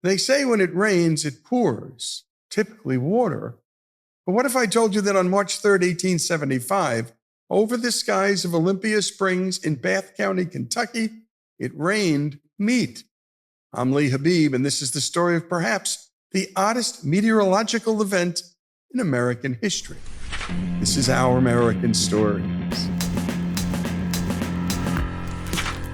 They say when it rains, it pours, typically water. But what if I told you that on March 3rd, 1875, over the skies of Olympia Springs in Bath County, Kentucky, it rained meat? I'm Lee Habib, and this is the story of perhaps the oddest meteorological event in American history. This is Our American Stories.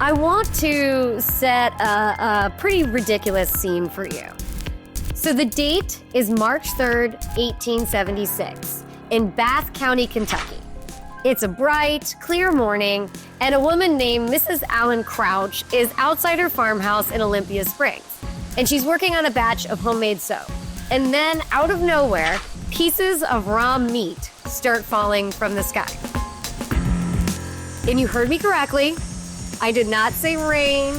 I want to set a pretty ridiculous scene for you. So the date is March 3rd, 1876, in Bath County, Kentucky. It's a bright, clear morning, and a woman named Mrs. Allen Crouch is outside her farmhouse in Olympia Springs, and she's working on a batch of homemade soap. And then, out of nowhere, pieces of raw meat start falling from the sky. And you heard me correctly. I did not say rain.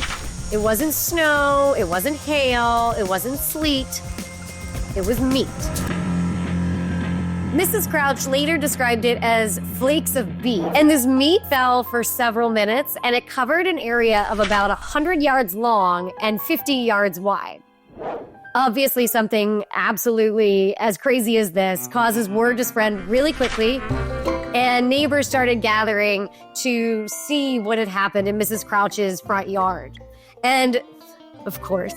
It wasn't snow. It wasn't hail. It wasn't sleet. It was meat. Mrs. Crouch later described it as flakes of beef. And this meat fell for several minutes, and it covered an area of about 100 yards long and 50 yards wide. Obviously, something absolutely as crazy as this causes word to spread really quickly, and neighbors started gathering to see what had happened in Mrs. Crouch's front yard. And, of course,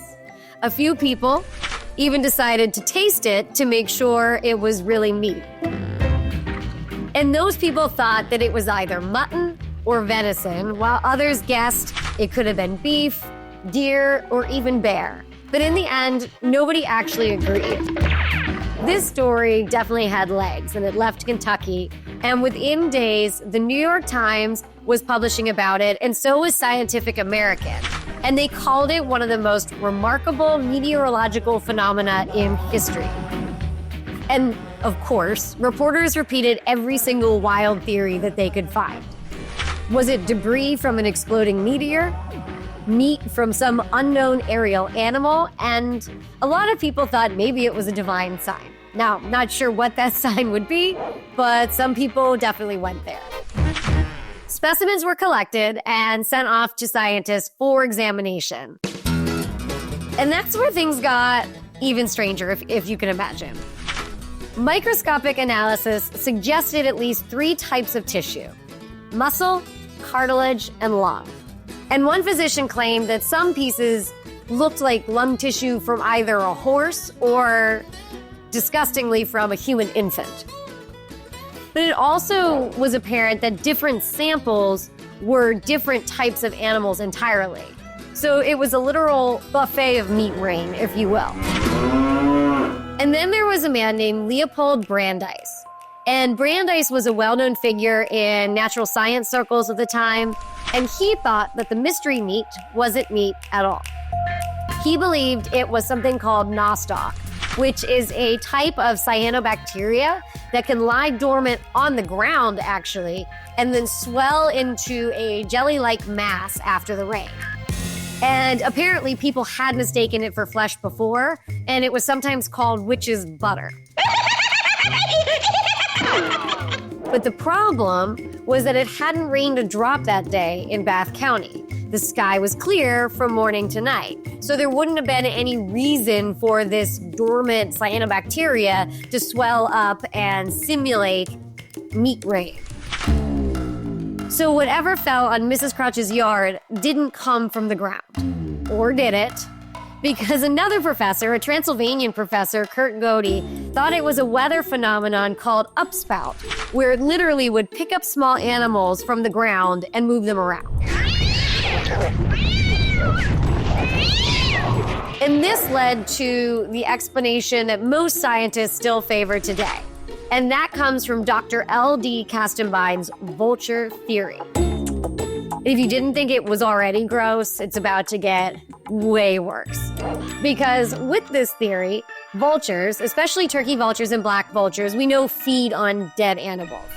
a few people even decided to taste it to make sure it was really meat. And those people thought that it was either mutton or venison, while others guessed it could have been beef, deer, or even bear. But in the end, nobody actually agreed. This story definitely had legs, and it left Kentucky. And within days, the New York Times was publishing about it, and so was Scientific American. And they called it one of the most remarkable meteorological phenomena in history. And of course, reporters repeated every single wild theory that they could find. Was it debris from an exploding meteor? Meat from some unknown aerial animal? And a lot of people thought maybe it was a divine sign. Now, not sure what that sign would be, but some people definitely went there. Specimens were collected and sent off to scientists for examination. And that's where things got even stranger, if you can imagine. Microscopic analysis suggested at least 3 types of tissue: muscle, cartilage, and lung. And one physician claimed that some pieces looked like lung tissue from either a horse or, disgustingly, from a human infant. But it also was apparent that different samples were different types of animals entirely. So it was a literal buffet of meat rain, if you will. And then there was a man named Leopold Brandeis. And Brandeis was a well-known figure in natural science circles of the time, and he thought that the mystery meat wasn't meat at all. He believed it was something called nostoc, which is a type of cyanobacteria that can lie dormant on the ground, actually, and then swell into a jelly-like mass after the rain. And apparently people had mistaken it for flesh before, and it was sometimes called witch's butter. But the problem was that it hadn't rained a drop that day in Bath County. The sky was clear from morning to night. So there wouldn't have been any reason for this dormant cyanobacteria to swell up and simulate meat rain. So whatever fell on Mrs. Crouch's yard didn't come from the ground. Or did it? Because another professor, a Transylvanian professor, Kurt Godey, thought it was a weather phenomenon called upspout, where it literally would pick up small animals from the ground and move them around. And this led to the explanation that most scientists still favor today. And that comes from Dr. L.D. Kastenbein's vulture theory. If you didn't think it was already gross, it's about to get way worse. Because with this theory, vultures, especially turkey vultures and black vultures, we know feed on dead animals.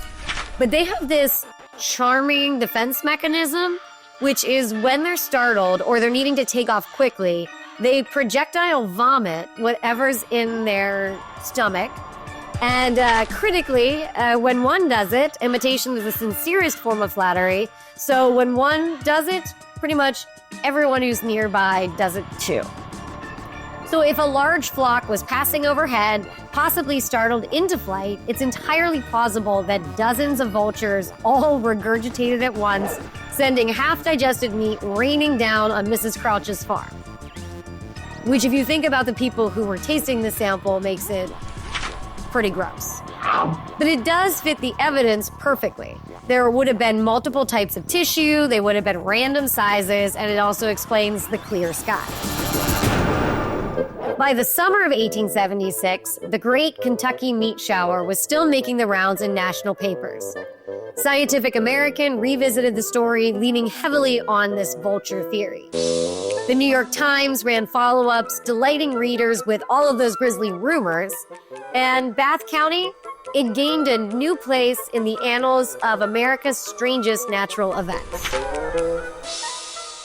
But they have this charming defense mechanism, which is when they're startled or they're needing to take off quickly, they projectile vomit whatever's in their stomach. And critically, when one does it, imitation is the sincerest form of flattery. So when one does it, pretty much everyone who's nearby does it too. So if a large flock was passing overhead, possibly startled into flight, it's entirely plausible that dozens of vultures all regurgitated at once, sending half-digested meat raining down on Mrs. Crouch's farm. Which, if you think about the people who were tasting the sample, makes it pretty gross. But it does fit the evidence perfectly. There would have been multiple types of tissue, they would have been random sizes, and it also explains the clear sky. By the summer of 1876, the Great Kentucky Meat Shower was still making the rounds in national papers. Scientific American revisited the story, leaning heavily on this vulture theory. The New York Times ran follow-ups, delighting readers with all of those grisly rumors. And Bath County, it gained a new place in the annals of America's strangest natural events.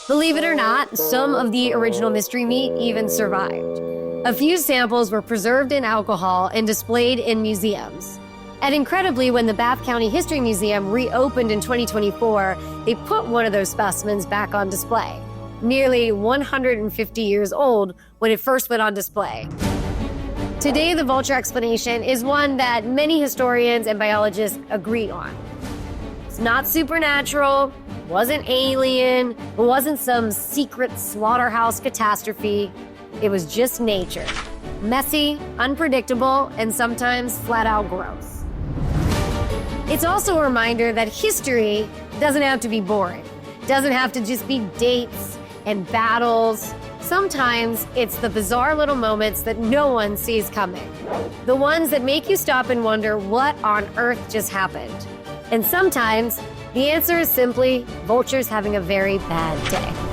Believe it or not, some of the original mystery meat even survived. A few samples were preserved in alcohol and displayed in museums. And incredibly, when the Bath County History Museum reopened in 2024, they put one of those specimens back on display. Nearly 150 years old when it first went on display. Today, the vulture explanation is one that many historians and biologists agree on. It's not supernatural, wasn't alien, it wasn't some secret slaughterhouse catastrophe. It was just nature. Messy, unpredictable, and sometimes flat out gross. It's also a reminder that history doesn't have to be boring. It doesn't have to just be dates and battles. Sometimes it's the bizarre little moments that no one sees coming. The ones that make you stop and wonder what on earth just happened. And sometimes the answer is simply vultures having a very bad day.